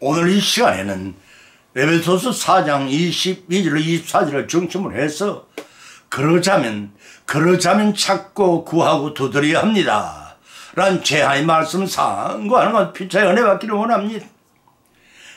오늘 이 시간에는 에베소서 4장 22절 24절을 중심으로 해서 그러자면 찾고 구하고 두드려야 합니다 라는 제하의 말씀 상고하는 것 피차에 은혜 받기를 원합니다.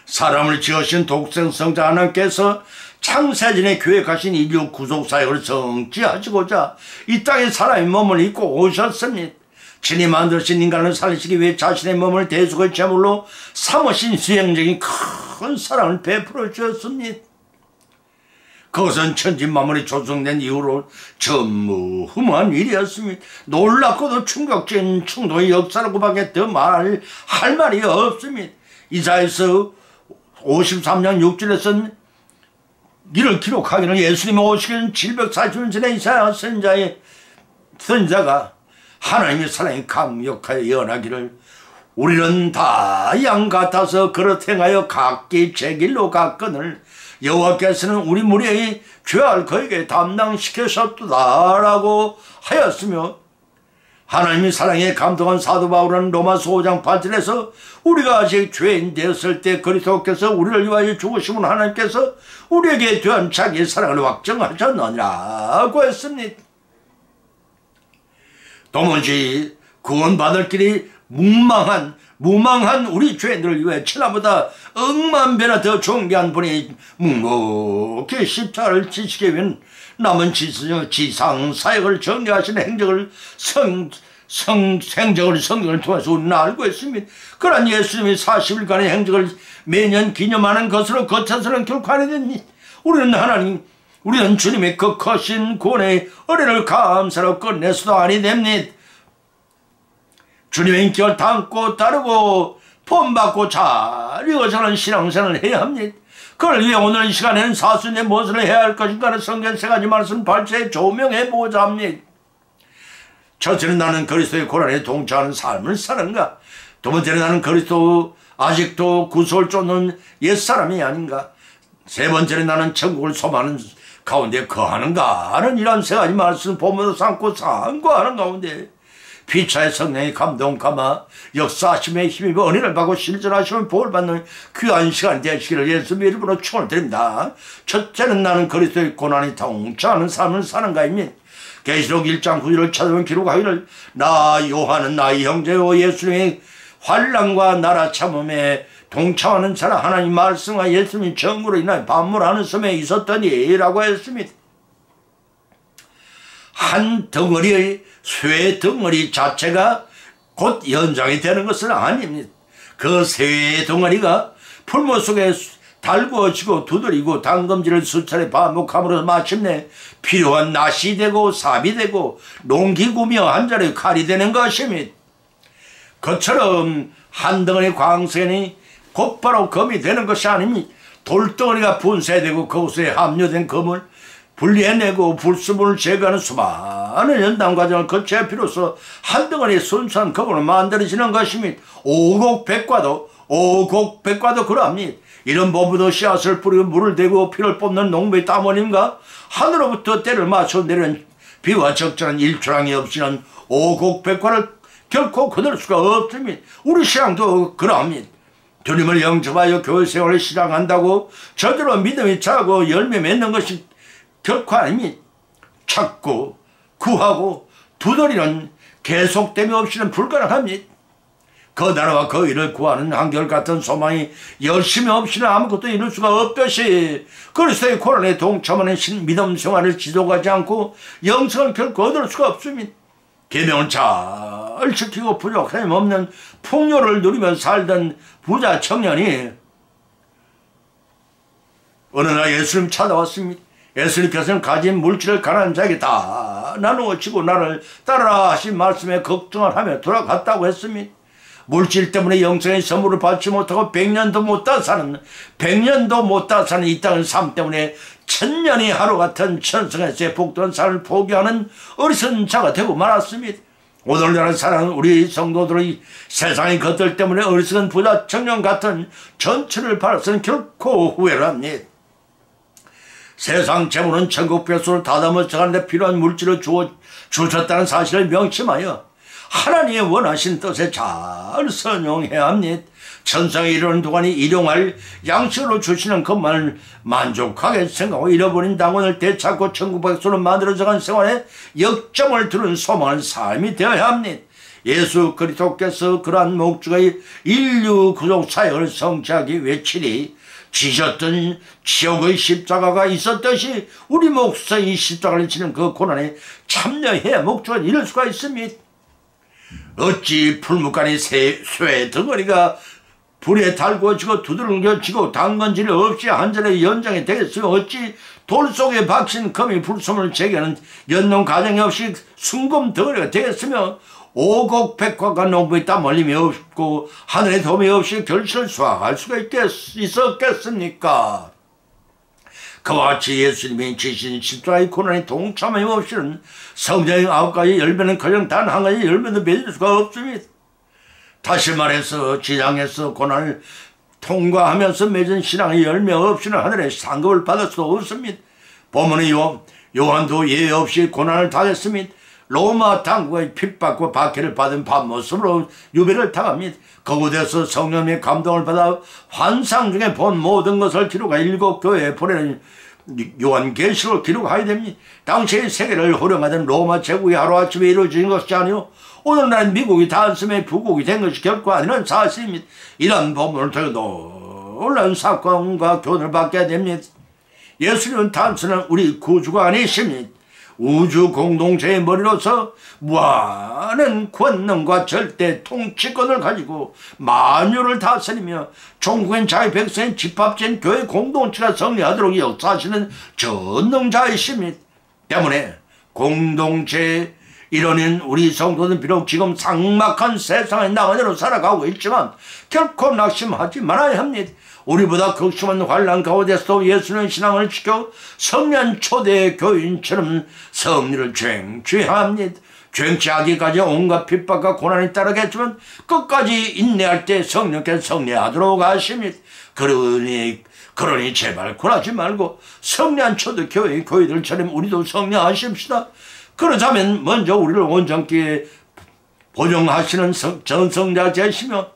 사람을 지으신 독생성자 하나님께서 창세전에 계획하신 인류 구속사역을 성취하시고자 이 땅에 사람의 몸을 입고 오셨습니다. 친히 만드신 인간을 살리시기 위해 자신의 몸을 대속의 제물로 삼으신 수행적인 큰 사랑을 베풀어 주셨습니다. 그것은 천지만물이 조성된 이후로 전무후무한 일이었습니다. 놀랍고도 충격적인 충동의 역사라고 밖에 더 할 말이 없습니다. 이사야서 53장 6절에서는 이를 기록하기는 예수님이 오시기는 740년 전에 이사야 선자가 하나님의 사랑이 강력하여 예언하기를 우리는 다 양 같아서 그릇 행하여 각기 제 길로 갔거늘 여호와께서는 우리 무리의 죄할 그에게 담당시키셨도다 라고 하였으며, 하나님의 사랑에 감동한 사도 바울은 로마서 5장 8절에서 우리가 아직 죄인 되었을 때 그리스도께서 우리를 위하여 죽으심은 하나님께서 우리에게 대한 자기의 사랑을 확정하셨느니라고 했습니다. 도무지 구원받을 길이 무망한 우리 죄인들을 위해 천하보다 억만 배나 더 존귀한 분이 묵묵히 십자가를 지시기 위한 남은 지상 사역을 정리하시는 행적을 성경을 통해서 우리는 알고 있습니다. 그러한 예수님의 40일간의 행적을 매년 기념하는 것으로 거쳐서는 결코 아니 됩니다. 우리는 주님의 그 크신 구원의 은혜를 감사로 끝내서도 아니 됩니다. 주님의 인격을 담고 따르고 본받고 잘 이어서는 신앙생활을 해야 합니다. 그걸 위해 오늘 이 시간에는 사순에 무엇을 해야 할 것인가를 성경 세 가지 말씀 발제해 조명해 보고자 합니다. 첫째는 나는 그리스도의 고난에 동참하는 삶을 사는가? 두 번째는 나는 그리스도 아직도 구속을 쫓는 옛사람이 아닌가? 세 번째는 나는 천국을 소망하는 가운데 거하는가 하는 이런 세 가지 말씀 보면서 삼고 상고하는 가운데 피차의 성령의 감동 감화 역사하심의 힘입어 은혜를 받고 실전하시면 복을 받는 귀한 시간이 되시기를 예수님의 이름으로 축원을 드립니다. 첫째는 나는 그리스도의 고난에 동참하는 삶을 사는가입니다. 계시록 1장 9절을 찾아보면 기록하기를 나 요한은 나의 형제요 예수님의 환난과 나라 참음에 동참하는 자라 하나님 말씀과 예수님의 정으로 인하여 반물하는 섬에 있었더니 라고 했습니다. 한 덩어리의 쇠 덩어리 자체가 곧 연장이 되는 것은 아닙니다. 그 쇠 덩어리가 풀무 속에 달구어지고 두드리고 당금질을 수차례 반복함으로 마침내 필요한 낫이 되고 삽이 되고 농기구며 한 자리의 칼이 되는 것입니다. 그처럼 한 덩어리 광선이 곧바로 검이 되는 것이 아닙니다. 돌덩어리가 분쇄되고 그곳에 함유된 검을 분리해내고 불순물을 제거하는 수많은 연단 과정을 거쳐야 비로소 한 덩어리의 순수한 검으로 만들어지는 것입니다. 오곡백과도 그러합니다. 이런 몸부도 씨앗을 뿌리고 물을 대고 피를 뽑는 농부의 땀 흘림과 하늘로부터 때를 맞춰 내리는 비와 적절한 일조량이 없이는 오곡백과를 결코 거둘 수가 없습니다. 우리 신앙도 그러합니다. 주님을 영접하여 교회 생활을 시작한다고 저절로 믿음이 자고 열매 맺는 것이 결코 아닙니다. 찾고 구하고 두드리는 계속됨이 없이는 불가능합니다. 그 나라와 그 일을 구하는 한결같은 소망이 열심히 없이는 아무것도 이룰 수가 없듯이 그리스도의 고난에 동참하는 믿음 생활을 지속하지 않고 영성을 결코 얻을 수가 없습니다. 계명을 잘 지키고 부족함 없는 풍요를 누리며 살던 부자 청년이 어느 날 예수님 찾아왔습니다. 예수님께서는 가진 물질을 가난한 자에게 다 나누어 주고 나를 따르라 하신 말씀에 걱정을 하며 돌아갔다고 했습니다. 물질 때문에 영생의 선물을 받지 못하고 100년도 못 다 사는 이 땅의 삶 때문에 천년이 하루 같은 천성에서의 복된 삶을 포기하는 어리석은 자가 되고 말았습니다. 오늘날 사랑하는 우리 성도들의 세상의 것들 때문에 어리석은 부자 청년 같은 전철을 바라서는 결코 후회를 합니다. 세상 재물은 천국 벼슬을 다듬어 저가는데 필요한 물질을 주셨다는 사실을 명심하여 하나님의 원하신 뜻에 잘 선용해야 합니다. 천상에 이르는 동안이 일용할 양식으로 주시는 것만을 만족하게 생각하고 잃어버린 당원을 되찾고 천국 백성으로 만들어져간 생활에 역점을 두는 소망을 삶이 되어야 합니다. 예수 그리스도께서 그러한 목적의 인류 구속 사역을 성취하기 위해 친히 지셨던 지옥의 십자가가 있었듯이 우리 목사 이 십자가를 지는 그 고난에 참여해야 목적을 이룰 수가 있습니다. 어찌 풀무간의 쇠 덩어리가 불에 달구어지고 두들겨지고 담근질 없이 한전의 연장이 되겠으며 어찌 돌 속에 박힌 금이 불솜을 제기하는 연농 가정이 없이 순금 덩어리가 되겠으며 오곡백화가 농부의 땀 흘림이 없고 하늘의 도움이 없이 결실을 수확할 수가 있었겠습니까? 그와 같이 예수님이 지신 십자가의 고난에 동참함이 없이는 성경의 9가지 열매는 단 한 가지 열매도 맺을 수가 없습니다. 다시 말해서 지상에서 고난을 통과하면서 맺은 신앙의 열매 없이는 하늘의 상급을 받을 수도 없습니다. 본문의 요한도 예외 없이 고난을 당했습니다. 로마 당국의 핍박과 박해를 받은 밤모습으로 유배를 당합니다. 그곳에서 성령의 감동을 받아 환상 중에 본 모든 것을 기록하 7교회에 보내는 요한계시로 기록하게 됩니다. 당시의 세계를 호령하던 로마 제국이 하루아침에 이루어진 것이 아니오 오늘날 미국이 단숨에 부국이 된 것이 결코 아니라는 사실입니다. 이런 본문을 통해 놀라운 사건과 교훈을 받게 됩니다. 예수님은 단순한 우리 구주가 아니십니다. 우주 공동체의 머리로서 무한한 권능과 절대 통치권을 가지고 만유를 다스리며 종국인 자의 백성의 집합된 교회 공동체가 성리하도록 역사하시는 전능자이십니다. 때문에 공동체의 이러는 우리 성도는 비록 지금 삭막한 세상에 나그네로 살아가고 있지만 결코 낙심하지 말아야 합니다. 우리보다 극심한 환난 가운데서도 예수님의 신앙을 지켜 성년 초대 교인처럼 성리를 쟁취해야 합니다. 쟁취하기까지 온갖 핍박과 고난이 따르겠지만 끝까지 인내할 때 성령께서 성리하도록 하십니다. 그러니 제발 굴하지 말고 성리한 초대 교회 교회들처럼 우리도 성리하십시다. 그렇다면 먼저 우리를 온전케 보존하시는 전성자 되시며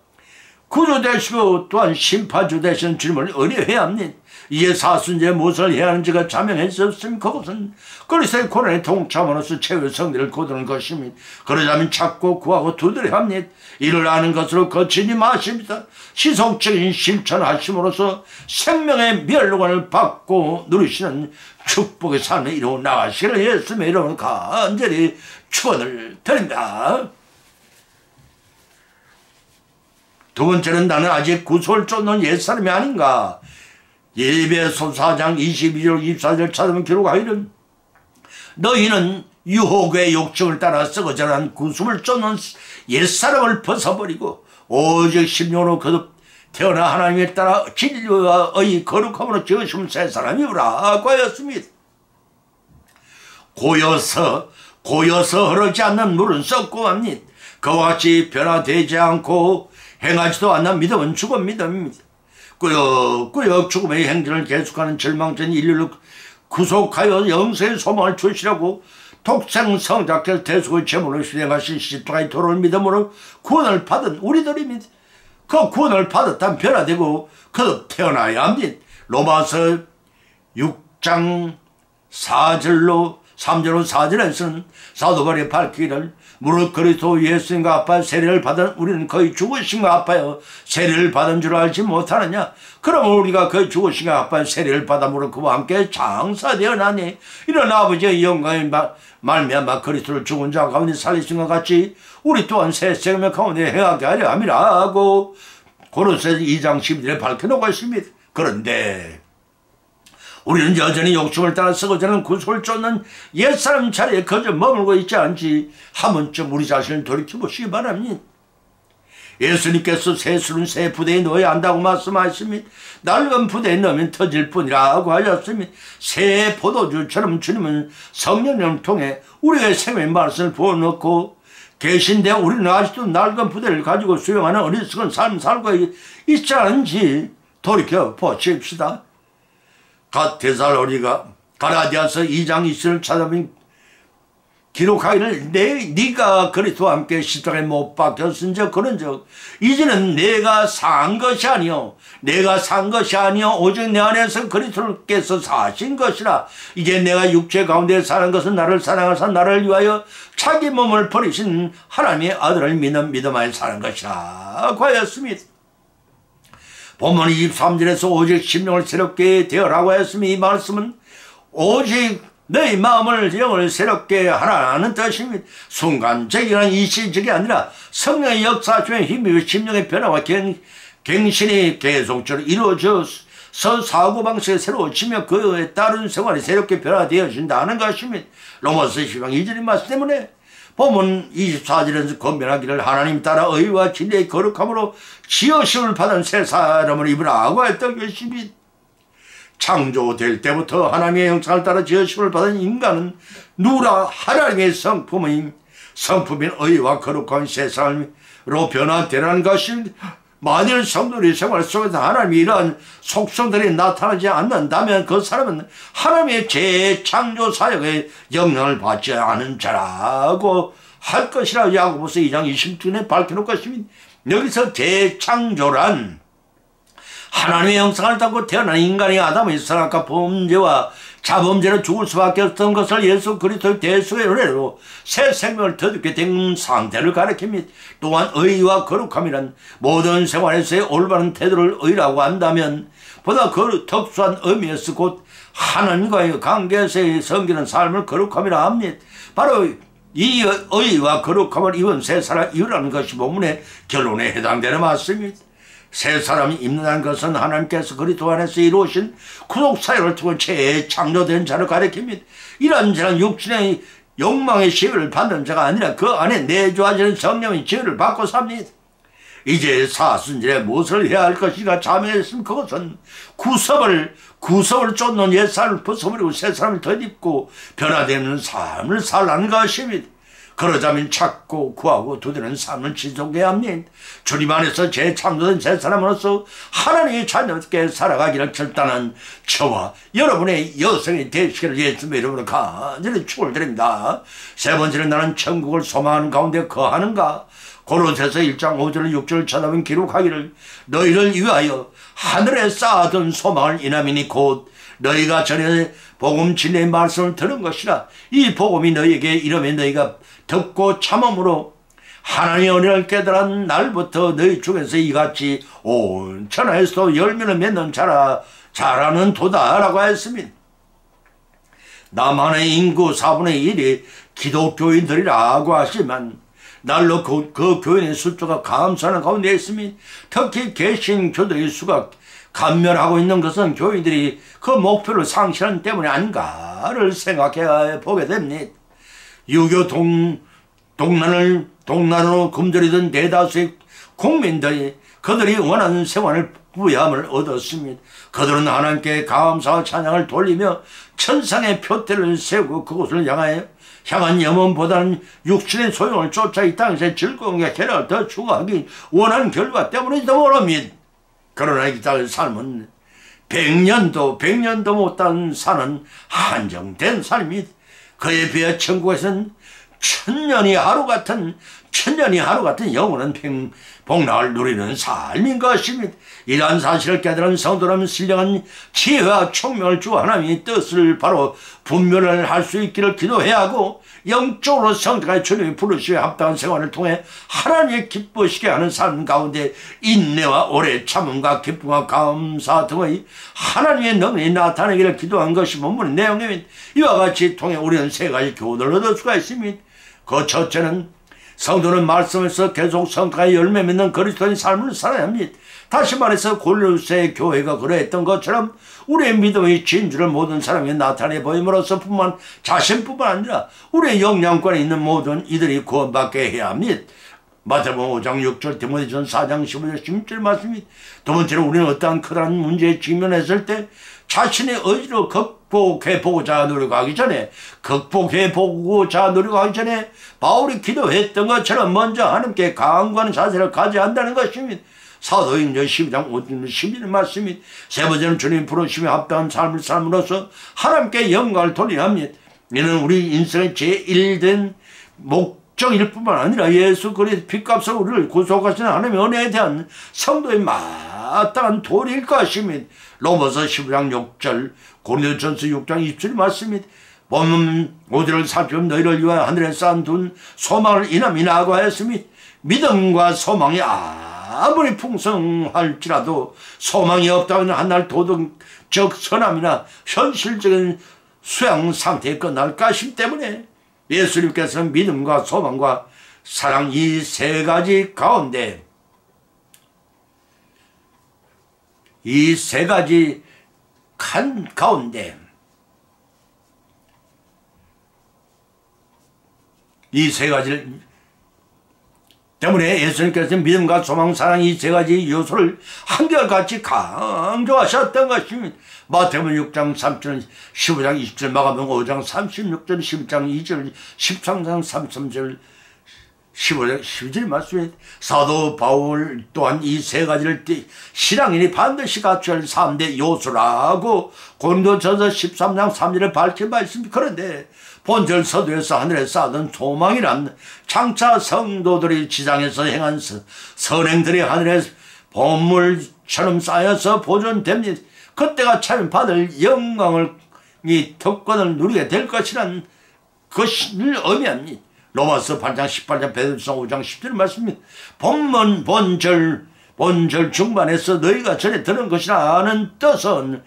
구주 되시고 또한 심판주 되시는 주님을 의뢰해야 합니다. 이에 사순제 무엇을 해야 하는지가 자명할 수 없습니다. 그것은 그리스도의 고난에 동참으로서 최후의 성리를 거두는 것입니다. 그러자면 찾고 구하고 두드려야 합니다. 이를 아는 것으로 거치지 마십니다. 시속적인 실천하심으로써 생명의 멸류관을 받고 누리시는 축복의 삶을 이루어 나가시기를 예수님의 이름으로 간절히 축원을 드립니다. 두 번째는 나는 아직 구속을 쫓는 옛사람이 아닌가. 예배소 4장 22절 24절 찾으면 기록하기를 너희는 유혹의 욕심을 따라 썩어져난 구속을 쫓는 옛사람을 벗어버리고 오직 심령으로 거듭 태어나 하나님에 따라 진리와 의 거룩함으로 지으신 새 사람이오라고 하였습니다. 고여서 흐르지 않는 물은 썩고 맙니다. 그와 같이 변화되지 않고 행하지도 않는 믿음은 죽은 믿음입니다. 꾸역꾸역 죽음의 행진을 계속하는 절망전 인류를 구속하여 영생의 소망을 주시라고 독생성자께서 대속의 제물로 실행하신 십자가의 도를 믿음으로 구원을 받은 우리들입니다. 그 구원을 받았다면 변화되고 거듭 태어나야 합니다. 로마서 6장 4절로 3절로 4절에서는 사도 바울이 밝히기를 무릇 그리스도 예수님과 합하여 세례를 받은 우리는 거의 죽으심과 합하여 세례를 받은 줄 알지 못하느냐. 그러면 우리가 거의 죽으심과 합하여 세례를 받음으로 그와 함께 장사되어나니 이런 아버지의 영광의 말미암아 그리스도를 죽은 자 가운데 살리신 것 같이 우리 또한 새 생명 가운데 행하게 하려 함이라고 고린도서 2장 11절에 밝혀놓고 있습니다. 그런데 우리는 여전히 욕심을 따라 썩어지는 구속을 쫓는 옛사람 자리에 거저 머물고 있지 않지 한 번쯤 우리 자신을 돌이켜보시기 바랍니다. 예수님께서 새술은 새 부대에 넣어야 한다고 말씀하십니다. 낡은 부대에 넣으면 터질 뿐이라고 하셨습니다. 새 포도주처럼 주님은 성령을 통해 우리의 생명의 말씀을 부어넣고 계신데 우리는 아직도 낡은 부대를 가지고 수용하는 어리석은 삶 살고 있지 않은지 돌이켜보십시다. 가라디아서 2장 20절을 찾아보면 기록하기를 네가 그리스도와 함께 십자가에 못 박혔은즉 그런즉 이제는 내가 산 것이 아니요 내가 산 것이 아니요 오직 내 안에서 그리스도께서 사신 것이라. 이제 내가 육체 가운데 사는 것은 나를 사랑하사 나를 위하여 자기 몸을 버리신 하나님의 아들을 믿는 믿음 안에 사는 것이라 하였습니다. 본문 23절에서 오직 심령을 새롭게 되어라고 했으니 이 말씀은 오직 너희 마음을 영을 새롭게 하라는 뜻입니다. 순간적이나 일시적이 아니라 성령의 역사 중에 힘이 심령의 변화와 갱신이 계속적으로 이루어져서 사고방식이 새로워지며 그에 따른 생활이 새롭게 변화되어진다는 것입니다. 로마서 12장 2절의 말씀 때문에 본문 24절에서 권면하기를 하나님 따라 의와 진리의 거룩함으로 지으심을 받은 새 사람을 입으라고 했던 것입니다. 창조될 때부터 하나님의 형상을 따라 지으심을 받은 인간은 누구나 하나님의 성품인 의와 거룩한 새 사람으로 변화되라는 것입니다. 만일 성도의 생활 속에서 하나님이 이러한 속성들이 나타나지 않는다면 그 사람은 하나님의 재창조 사역에 영향을 받지 않은 자라고 할 것이라 야고보서 2장 20절에 밝혀놓을 것입니다. 여기서 재창조란 하나님의 형상을 담고 태어난 인간이 아담의 선악과 범죄와 자범죄로 죽을 수밖에 없던 것을 예수 그리스도의 대속의 은혜로 새 생명을 거두게 된 상태를 가리킵니다. 또한 의와 거룩함이란 모든 생활에서의 올바른 태도를 의라고 한다면 보다 그 특수한 의미에서 곧 하나님과의 관계에서의 섬기는 삶을 거룩함이라 합니다. 바로 이 의와 거룩함을 입은 새 사람 이유라는 것이 본문의 결론에 해당되는 말씀입니다. 새 사람이 입는다는 것은 하나님께서 그리스도 안에서 이루어진 구속사역을 통해 재창조된 자를 가리킵니다. 이런 자는 육신의 욕망의 시위를 받는 자가 아니라 그 안에 내주하시는 성령의 지혜를 받고 삽니다. 이제 사순절에 무엇을 해야 할 것인가 자명했으면 그것은 구섭을 쫓는 옛사람을 벗어버리고 새 사람을 덧입고 변화되는 삶을 살라는 것입니다. 그러자면 찾고 구하고 두드리는 삶을 지속해야 합니다. 주님 안에서 재창조된 새 사람으로서 하나님의 자녀답게 살아가기를 결단한 저와 여러분의 여성이 되시기를 예수님의 이름으로 간절히 축원드립니다. 세 번째는 나는 천국을 소망하는 가운데 거하는가. 고린도서 1장 5절 6절 찾아보면 기록하기를 너희를 위하여 하늘에 쌓아둔 소망을 인함이니 곧 너희가 전에 복음 진리의 말씀을 들은 것이라. 이 복음이 너희에게 이르면 너희가 듣고 참음으로 하나님의 은혜를 깨달은 날부터 너희 중에서 이같이 온 천하에서도 열매를 맺는 자라는 도다라고 했습니다. 남한의 인구 4분의 1이 기독교인들이라고 하지만 날로 그 교인의 숫자가 감소하는 가운데 있습니다. 특히 개신교들의 수가 감멸하고 있는 것은 교인들이 그 목표를 상실하는 때문이 아닌가를 생각해 보게 됩니다. 유교 동난으로 굶주리던 대다수의 국민들이 그들이 원하는 생활을 부여함을 얻었습니다. 그들은 하나님께 감사와 찬양을 돌리며 천상의 표대를 세우고 그곳을 향한 염원보다는 육신의 소용을 쫓아 이 땅에서 즐거움과 쾌락을 더 추구하기 원하는 결과 때문이지도 모릅니다. 그러나 이 땅의 삶은 100년도 못한 사는 한정된 삶입니다. 그에 비해 천국에서는 천년이 하루 같은 영원한 복락을 누리는 삶인 것입니다. 이러한 사실을 깨달은 성도라면 신령한 지혜와 총명을 주 하나님의 뜻을 바로 분별을 할 수 있기를 기도해야 하고 영적으로 성도가 주님이 부르시어 합당한 생활을 통해 하나님의 기쁘시게 하는 삶 가운데 인내와 오래 참음과 기쁨과 감사 등의 하나님의 능력이 나타나기를 기도한 것이 본문의 내용입니다. 이와 같이 통해 우리는 세 가지 교훈을 얻을 수가 있습니다. 그 첫째는 성도는 말씀에서 계속 성과의 열매 맺는 그리스도인 삶을 살아야 합니다. 다시 말해서 골로새 교회가 그러했던 것처럼 우리의 믿음의 진주를 모든 사람이 나타내 보임으로써 자신뿐만 아니라 우리의 영향권에 있는 모든 이들이 구원받게 해야 합니다. 마태복음 5장 6절 디모데전서 4장 15절 16절 말씀입니다. 두 번째로 우리는 어떠한 커다란 문제에 직면했을 때 자신의 의지로 극복해보고자 노력하기 전에 바울이 기도했던 것처럼 먼저 하나님께 강구하는 자세를 가져야 한다는 것입니다. 사도행전 12장 5절 11절 말씀입니다. 세 번째는 주님 부르심에 합당한 삶을 삶으로써 하나님께 영광을 돌려야 합니다. 이는 우리 인생의 제1된 목적일 뿐만 아니라 예수 그리스도의 피값으로 우리를 구속하신 하나님의 은혜에 대한 성도의 마땅한 도리일 것입니다. 로마서 15장 6절, 고린도전서 6장 20절 말씀입니다. 본문 5절을 살펴보면 너희를 위하여 하늘에 쌓아둔 소망을 인함이 나아가였으니 믿음과 소망이 아무리 풍성할지라도 소망이 없다면 한날 도덕적 선함이나 현실적인 수양 상태에 끝날 것이기 때문에 예수님께서는 믿음과 소망과 사랑 이 세 가지 가운데 이 세 가지 가운데 이 세 가지를 때문에 예수님께서는 믿음과 소망, 사랑 이 세 가지 요소를 한결같이 강조하셨던 것입니다. 마태복음 6장 3절, 15장 20절, 마가복음 5장 36절, 12장 2절, 13장 33절, 15장 12절 말씀에 사도 바울 또한 이 세 가지를 신앙인이 반드시 갖춰야 할 3대 요소라고 고린도전서 13장 3절에 밝힌 바 있습니다. 그런데 본절 서두에서 하늘에 쌓아둔 소망이란 장차 성도들이 지상에서 행한 선행들이 하늘에 보물처럼 쌓여서 보존됩니다. 그때가 참 받을 영광을 이 특권을 누리게 될 것이란 것을 의미합니다. 로마서 8장 18장 베드로서 5장 10절 말씀입니다. 본절 중반에서 너희가 전에 들은 것이라는 뜻은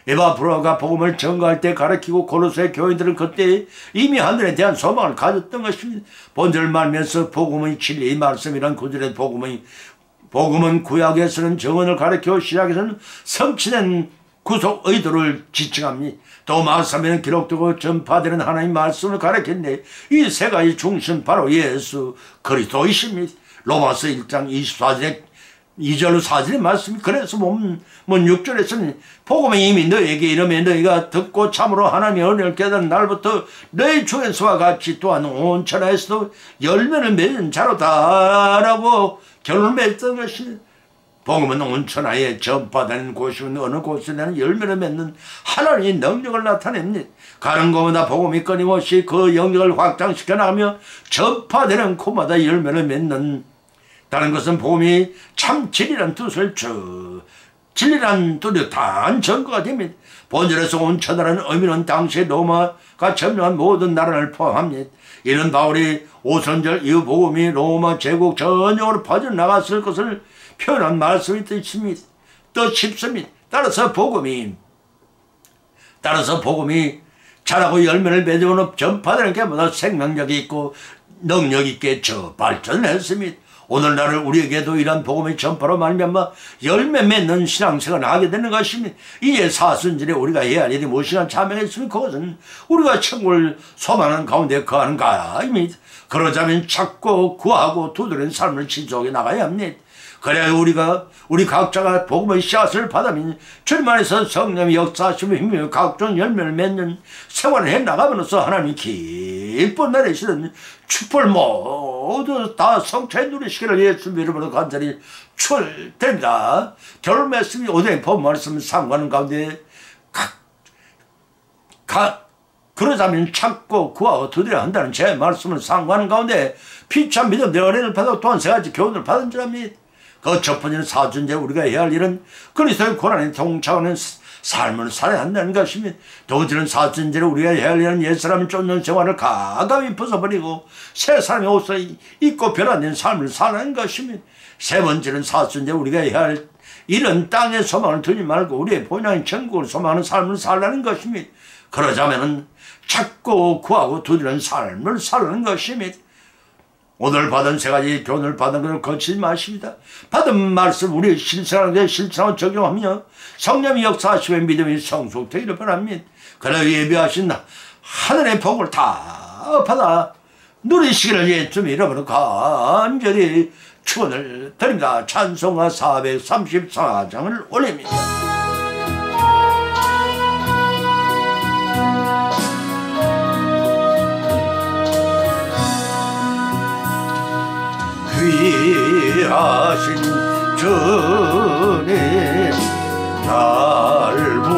에바브로가 복음을 전가할 때 가르치고 고로새 교인들은 그때 이미 하늘에 대한 소망을 가졌던 것입니다. 본절 말면서 복음의 진리 말씀이란 구절의 복음은 구약에서는 정언을 가르치고 신약에서는 성취된 구속 의도를 지칭합니다. 또 마가복음에는 기록되고 전파되는 하나님의 말씀을 가르쳤네. 이 세 가지 중심 바로 예수 그리스도이십니다. 로마서 1장 24절에 2절 4절의 말씀이 그래서 본문 6절에서는 복음이 이미 너에게 이르매 너희가 듣고 참으로 하나님의 은혜를 깨달은 날부터 너희 중에서와 같이 또한 온 천하에서도 열매를 맺는 자로다라고 결론을 맺었던 것입니다. 복음은 온 천하에 전파되는 곳이면 어느 곳에는 열매를 맺는 하나님의 능력을 나타냅니다. 가는 곳마다 복음이 끊임없이 그 영역을 확장시켜 나가며 전파되는 곳마다 열매를 맺는 다른 것은 복음이 참 진리란 뜻을 진리란 뜻이 단 증거가 됩니다. 본절에서 온 천하라는 의미는 당시에 로마가 점령한 모든 나라를 포함합니다. 이는 바울이 오선절 이후 복음이 로마 제국 전역으로 퍼져나갔을 것을 표현한 말씀이 뜻입니다. 뜻입니다. 따라서 복음이 자라고 열매를 맺어 전파되는 게보다 생명력이 있고 능력 있게 발전했습니다. 오늘날을 우리에게도 이러한 복음의 전파로 말미암아 열매 맺는 신앙생활을 하게 되는 것입니다. 이에 사순절에 우리가 해야 할 일이 무엇이나 자명했으면 그것은 우리가 천국을 소망하는 가운데 거하는 가입니다. 그러자면 찾고 구하고 두드리는 삶을 지속해 나가야 합니다. 그래야 우리 각자가 복음의 씨앗을 받으면 주님 안에서 성령의 역사하심을 힘이며 각종 열매를 맺는 생활을 해나가면서 하나님이 기쁜 내리시는 축복을 모두 다 성취해 누리시기를 예수님 이름으로 간절히 축원드립니다. 결혼 말씀이 오늘 본 말씀 상관하는 가운데 그러자면 찾고 구하고 두드려야 한다는 제 말씀을 상관하는 가운데 피참 믿음 내 은혜를 받아 또한 세 가지 교훈을 받은 줄 압니다. 그 첫 번째는 사순절 우리가 해야 할 일은 그리스도의 고난에 동참하는 삶을 살아야 한다는 것입니다. 두 번째는 사순절에 우리가 해야 할 일은 옛사람을 쫓는 생활을 가감히 벗어버리고 새 사람의 옷을 입고 변화된 삶을 사는 것입니다. 세 번째는 사순절 우리가 해야 할 일은 땅의 소망을 두지 말고 우리의 본향인 천국을 소망하는 삶을 살라는 것입니다. 그러자면 찾고 구하고 두드리는 삶을 살라는 것입니다. 오늘 받은 세 가지 교훈을 받은 것을 거치지 마십니다. 받은 말씀 우리 실천하게 실천하고 적용하며 성령의 역사하시며 믿음이 성숙되기를 바랍니다. 그래 예비하신 하늘의 복을 다 받아 누리시기를 예수님 이름으로 간절히 축원을 드립니다. 찬송가 434장을 올립니다. 귀하신 주님 날부터